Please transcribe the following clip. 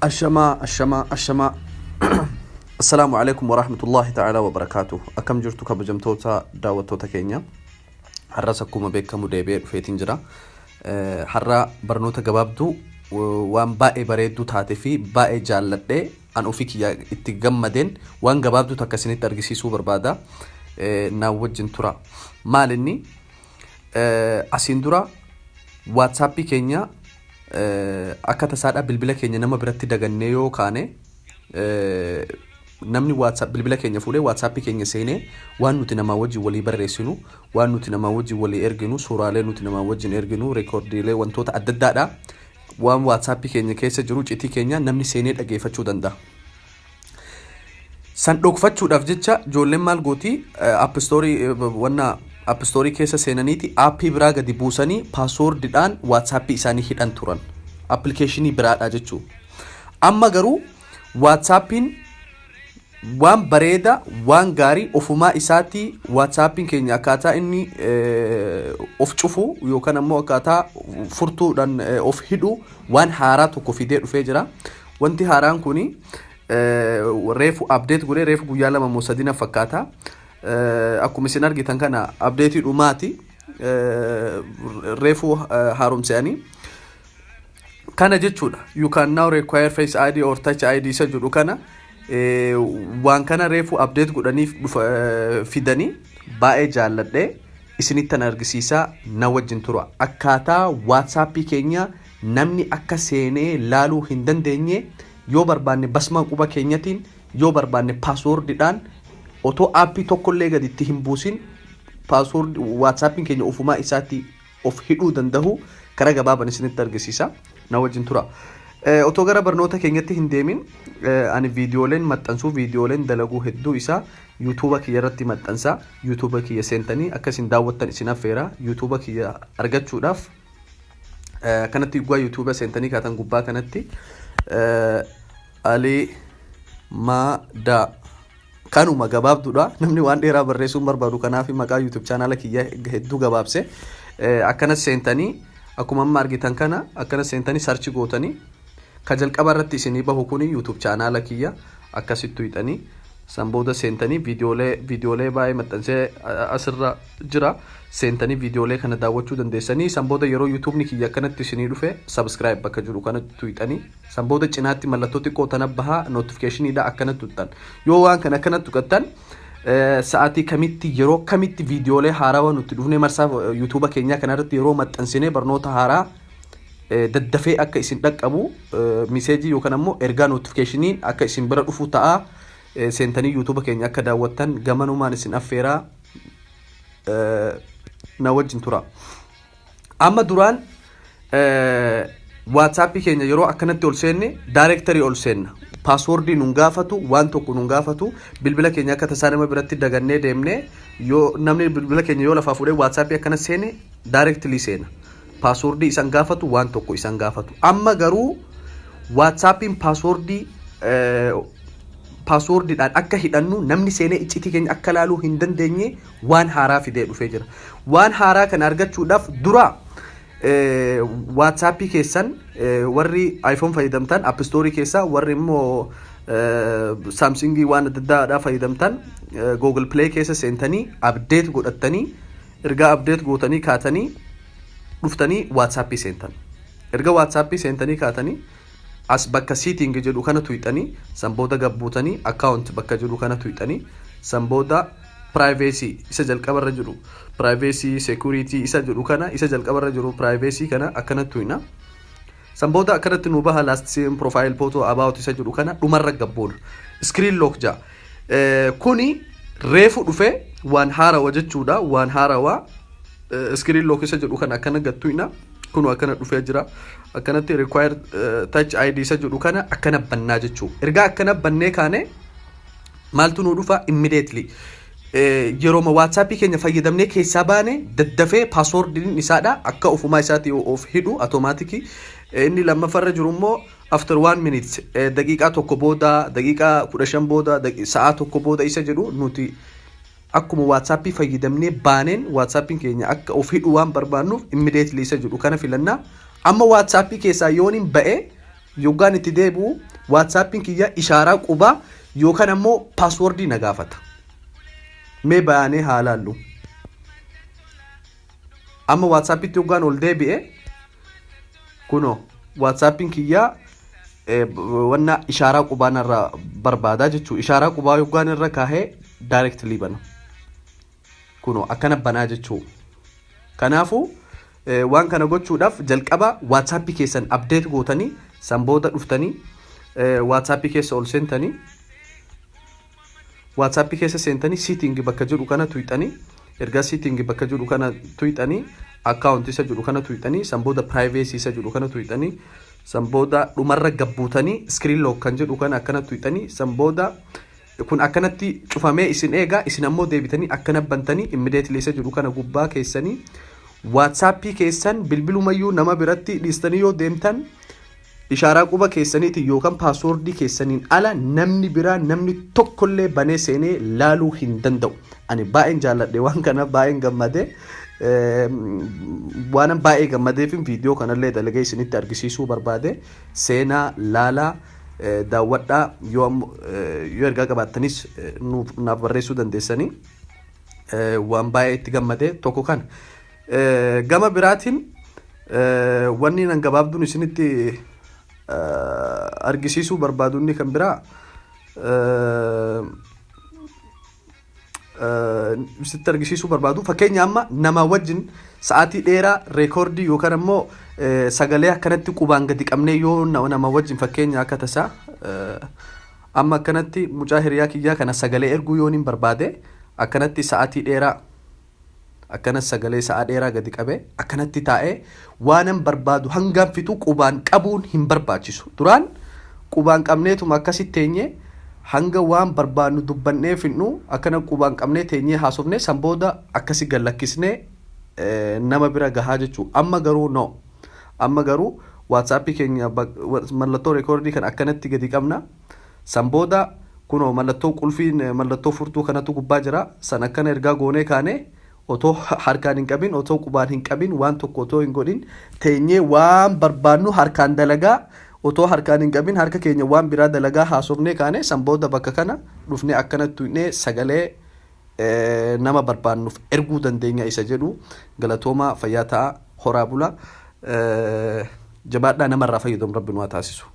الشما السلام عليكم ورحمة الله تعالى وبركاته. أكم جرتو كبجمتوتا داوتوتا كينيا حرسكم بك مدبر فيتين جرا حرا برنوتا جبابدو وان باقي بريدو تاتفي باقي جالده أن أفيك يا اتجمدين وان جبابدو تكسيني ترجسي سوبر بادا ناوجن ترى مالني أسيندورا واتسابي كينيا akka tasaadha bilbila keenya nama biratti daganne yoo kaane namni WhatsApp bilbila keenya fuudhee WhatsApp keenya seenee waan nuti nama wajjin walii barreessinu waan nuti nama wajjin walii erginu suuraalee nuti nama wajjin erginu reekoordiilee wantoota adda addaadha waan WhatsApp keenya keessa jiru citii keenya namni seenee dhageeffachuu danda'a. San dhokfachuudhaaf jecha ijoolleen maal gooti app story keessa seenaniiti appii biraa gadi buusanii passwordidhaan WhatsApp isaanii hidhan turan applicationii biraadha jechuu. Amma garuu WhatsAppin waan bareeda waan gaarii ofumaa isaati WhatsAppin keenya akkaataa inni of cufu yookaan ammoo akkaataa furtuudhaan of hidhu waan haaraa tokko fidee dhufee jira. Wanti haaraan kuni reefu update godhee reefu guyyaa 2 fakkaata. Akkuma isin argitan kana update dhumaati reefu haaromseani kana jechuudha. You can now require face ID or touch ID isa jedhu kana waan kana reefu update godhaniif fidanii baay'ee jaalladhe isinittan argisiisa na wajjin tura akkaataa WhatsApp keenya namni akka seenee laaluu hin dandeenye yoo barbaanne basmaan quba keenyatiin yoo barbaanne passwordidhaan Oto appii tokkollee gaditti hin buusin password WhatsApp keenya ofumaa isaatti of hidhuu danda'u karaa gabaabaan isinitti argisiisa na wajjin tura. Oto gara barnoota keenyatti hin deemin ani viidiyooleen maxxansuu viidiyooleen dalaguu hedduu isaa YouTube kiyya irratti maxxansa YouTube kiyya seentanii akkasiin daawwattan isin affeera YouTube kiyya argachuudhaaf kanatti guyyaa YouTube seentanii kaatan gubbaa kanatti Ali Mada kanuma gabaabduudha namni waan dheeraa barreessuun barbaadu kanaaf maqaa YouTube channel kiyya hedduu gabaabse akkana seentanii akkuma amma argitan kana akkana seentanii search gootanii ka jalqaba irratti isinii bahu kuni YouTube channel kiyya akkasittu hidhanii sanbooda seentanii viidiyoolee baay'ee maxxansee asirra jira seentanii viidiyoolee kana daawwachuu dandeessanii sanbooda yeroo YouTube ni kiyya akkanatti isinii dhufe subscribe bakka jiru kanatti hidhanii sanbooda cinaatti mallattoo xiqqoo tanabbaha notificationidha akkanatti tuttan yoo waan kana akkanatti tuqattan sa'aatii kamitti yeroo kamitti viidiyoolee haarawaa nutti dhufne marsaa YouTube keenya kanarratti yeroo maxxansinee barnoota haaraa daddafee akka isin dhaqqabu message yookaan ammoo ergaa notificationii akka isin bira dhufu ta'a seentanii YouTube keenya akka daawwattan gamanumaan isin affeeraa na wajjin tura. Amma duraan WhatsApp keenya yeroo akkanatti ol seenne directory ol seenna passwordii nun gaafatu waan tokko nun gaafatu bilbila keenya akka tasaa nama biratti dagannee deemne yoo namni bilbila keenya yoo lafaa fuudhee WhatsApp akkana seene directly seena passwordii isan gaafatu waan tokko isan gaafatu. Amma garuu WhatsAppin passwordidhaan akka hidhannu namni seenee iccitii keenya akka laaluu hin dandeenye waan haaraa fidee dhufee jira. Waan haaraa kana argachuudhaaf dura WhatsApp keessan warri iPhone fayyadamtan App Store keessa warri immoo Samsung waan adda addaa fayyadamtan Google Play keessa seentanii update godhattanii erga update gootanii kaatanii dhuftanii WhatsApp seentan. Erga WhatsApp seentanii kaatanii as bakka setting jedhu kana tuqxanii sanbooda gabbuutanii account bakka jedhu kana tuqxanii sanbooda privacy isa jalqabarra jiru privacy security isa jedhu kana isa jalqabarra jiru privacy kana akkana tuqna sanbooda akkanatti nu baha last seen profile photo about isa jedhu kana dhumarra gabboona screen lock ja kuni reefu dhufe waan haarawaa jechuudha waan haarawaa screen lock isa jedhu kana akkana gattuina kunu akkana dhufee jira akkanatti require touch ID isa jedhu kana akkana bannaa jechuu erga akkana bannee kaane maaltu nu dhufa immediately yeroo WhatsApp keenya fayyadamnee keessaa baane daddafee passwordin isaadha akka ofumaa isaati of hidhu automatic inni lammafarra jiru immoo after 1 minute daqiiqaa tokko booda daqiiqaa 15 booda sa'a tokko booda isa jedhu nuti akkuma WhatsApp fayyadamnee baaneen WhatsApp keenya akka of hidhu waan barbaannuuf immediately isa jedhu kana filanna amma WhatsApp keessaa yooniin ba'e yookaan itti deebi'u WhatsAppin kiyya ishaaraa qubaa yookaan ammoo passwordii na gaafata. Mee bayanee haalaallu. Amma WhatsAppitti yookaan ol deebi'e kuno WhatsAppin kiyya wanna ishaaraa qubaa narraa barbaada jechuu. Ishaaraa qubaa yookaan irra kaahee directly bana. Kuno akkana banaa jechuu. Kanaafu waan kana gochuudhaaf jalqaba WhatsApp keessan update gootanii sanbooda dhuftanii WhatsApp keessa ol seentanii WhatsApp keessa seentanii setting bakka jedhu kana tuqxanii erga setting bakka jedhu kana tuqxanii account isa jedhu kana tuqxanii sanbooda privacy isa jedhu kana tuqxanii sanbooda dhumarra gabbuutanii screen lock kan jedhu kana akkana tuqxanii sanbooda kun akkanatti cufamee isin eega isin ammoo deebitanii akkana bantanii immediately isa jedhu kana gubbaa keessanii WhatsApp keessan bilbilumayyuu nama biratti dhiistanii yoo deemtan ishaaraa quba keessaniiti yookaan passwordii keessaniin ala namni biraa namni tokkollee banee seenee laaluu hin danda'u. Ani baay'een jaalladhe waan kana baay'een gammadee waan baay'ee gammadeefin viidiyoo kanallee dalagee isinitti argisiisuu barbaade seenaa laalaa daawwadhaa yoo ergaa qabaattanis naaf barreessuu dandeessanii waan baay'ee itti gammadee tokko kana. Gama biraatiin wanni nan gabaabduun isinitti argisiisuu barbaadunni kan biraa isinitti argisiisuu barbaadu fakkeenya amma nama wajjin sa'aatii dheeraa reekoordii yookaan ammoo sagalee akkanatti qubaan gadi qabnee yoo nama wajjin fakkeenya akka tasaa amma akkanatti mucaa hiriyaa kiyyaa kana sagalee erguu yoon hin barbaade akkanatti sa'aatii dheeraa akkanas sagalee sa'a dheeraa gadi qabee akkanatti taa'ee waanan barbaadu hangam fitu qubaan qabuun hin barbaachisu. Duraan qubaan qabneetuma akkasitti teenyee hanga waan barbaadnu dubbannee finnu akkana qubaan qabnee teenyee haasofnee sanbooda akkasi gallakkisnee nama bira gahaa jechuu. Amma garuu no. Amma garuu WhatsApp keenya mallattoo reekoordii kan akkanatti gadi qabna. Sanbooda kuno mallattoo qulfiin mallattoo furtuu kanatu gubbaa jira. San akkana ergaa goonee kaanee otoo harkaan hin qabin otoo qubaan hin qabin waan tokko otoo hin godhin teenyee waan barbaadnu harkaan dalagaa otoo harkaan hin qabin harka keenya waan biraa dalagaa haasofnee kaane sanbooda bakka kana dhufnee akkanatti tuqnee sagalee nama barbaadnuuf erguu dandeenya isa jedhu galatooma fayyaa ta'a horaa bula jabaadhaa namarraa fayyadamu rabbi nu haa taasisu.